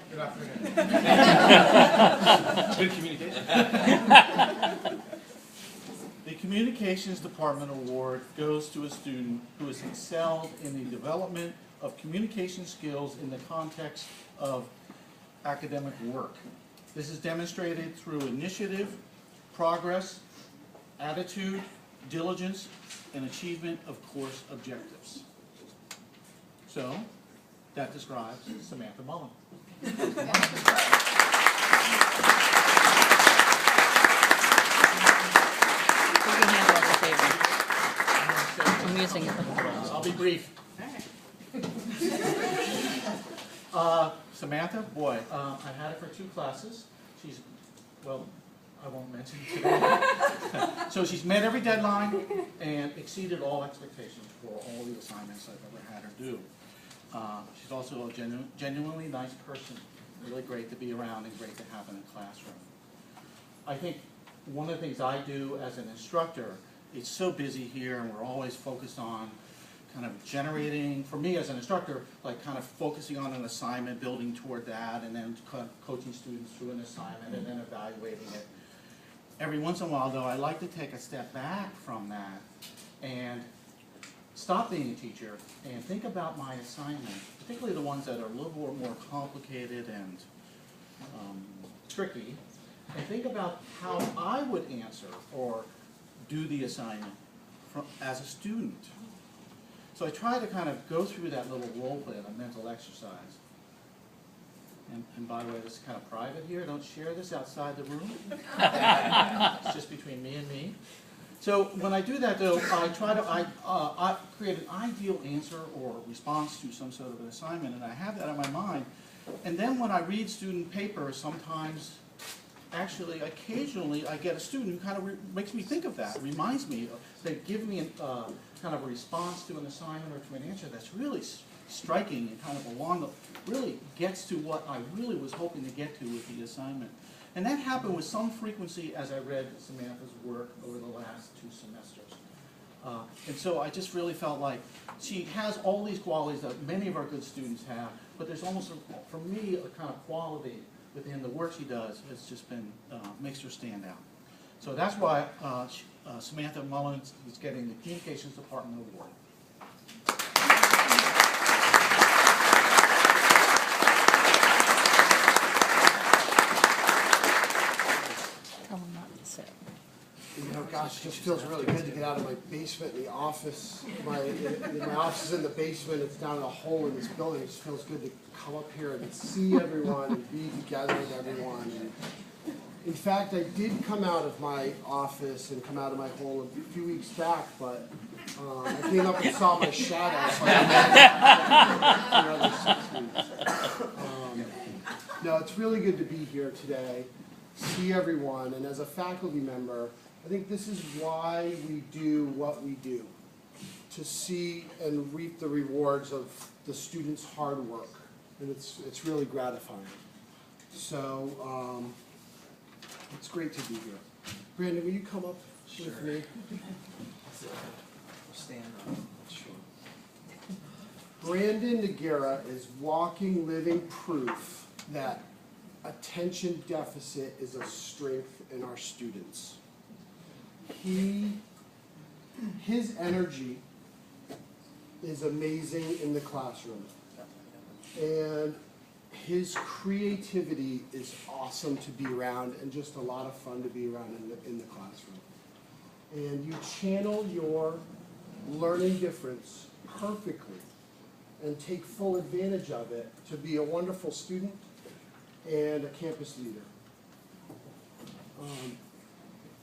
Good afternoon. Good communication. The Communications Department Award goes to a student who has excelled in the development of communication skills in the context of academic work. This is demonstrated through initiative, progress, attitude, diligence, and achievement of course objectives. So, that describes Samantha Mullen. I'm using it. I'll be brief. Samantha, boy, I had her for 2 classes. She's, well, I won't mention today. So she's met every deadline and exceeded all expectations for all the assignments I've ever had her do. She's also a genuinely nice person, really great to be around and great to have in a classroom. I think one of the things I do as an instructor, it's so busy here and we're always focused on kind of generating, for me as an instructor, like kind of focusing on an assignment, building toward that, and then coaching students through an assignment and then evaluating it. Every once in a while, though, I like to take a step back from that and stop being a teacher and think about my assignment, particularly the ones that are a little more complicated and tricky, and think about how I would answer or do the assignment as a student. So I try to kind of go through that little role play, a mental exercise. And by the way, this is kind of private here. Don't share this outside the room. It's just between me and me. So when I do that, though, I try to I create an ideal answer or response to some sort of an assignment, and I have that in my mind. And then when I read student papers, sometimes, actually, occasionally, I get a student who kind of makes me think of that, reminds me, they give me kind of a response to an assignment or to an answer that's really striking and kind of along the, really gets to what I really was hoping to get to with the assignment. And that happened with some frequency as I read Samantha's work over the last 2 semesters. And so I just really felt like she has all these qualities that many of our good students have, but there's almost, for me, a kind of quality within the work she does has just been, makes her stand out. So that's why Samantha Mullen is getting the Communications Department Award. You know, gosh, it just feels really good to get out of my basement in the office. My office is in the basement. It's down in a hole in this building. It just feels good to come up here and see everyone and be together with everyone. And in fact, I did come out of my office and come out of my hole a few weeks back, but I came up and saw my shadow. So no, it's really good to be here today, see everyone, and as a faculty member, I think this is why we do what we do, to see and reap the rewards of the students' hard work, and it's really gratifying. So it's great to be here. Brandon, will you come up with me? Stand up. Sure. Brandon Nagara is walking, living proof that attention deficit is a strength in our students. His energy is amazing in the classroom, and his creativity is awesome to be around and just a lot of fun to be around in the classroom. And you channel your learning difference perfectly and take full advantage of it to be a wonderful student and a campus leader.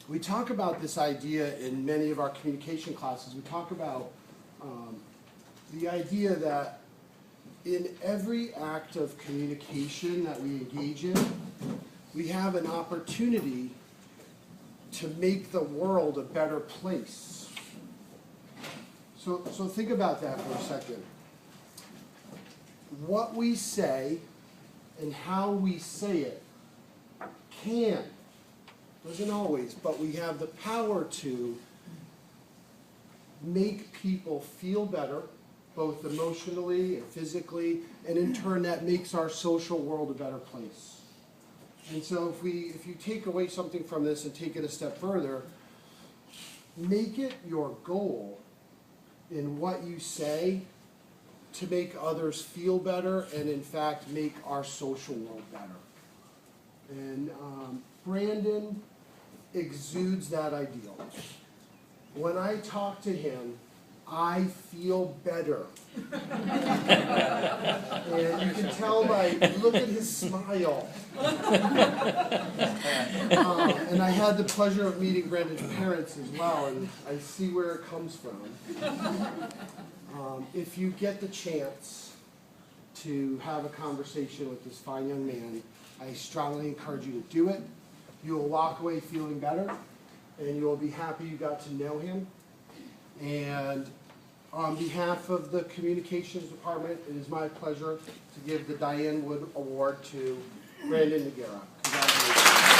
We talk about this idea in many of our communication classes. We talk about the idea that in every act of communication that we engage in, we have an opportunity to make the world a better place. So think about that for a second. What we say and how we say it can, doesn't always, but we have the power to make people feel better, both emotionally and physically, and in turn that makes our social world a better place. And so if you take away something from this and take it a step further, make it your goal in what you say to make others feel better and in fact make our social world better. And Brandon exudes that ideal. When I talk to him, I feel better. And you can tell by, look at his smile. And I had the pleasure of meeting Brandon's parents as well, and I see where it comes from. If you get the chance to have a conversation with this fine young man, I strongly encourage you to do it. You will walk away feeling better, and you will be happy you got to know him. And on behalf of the communications department, it is my pleasure to give the Dianne Wood Award to Brandon Noguera. Congratulations.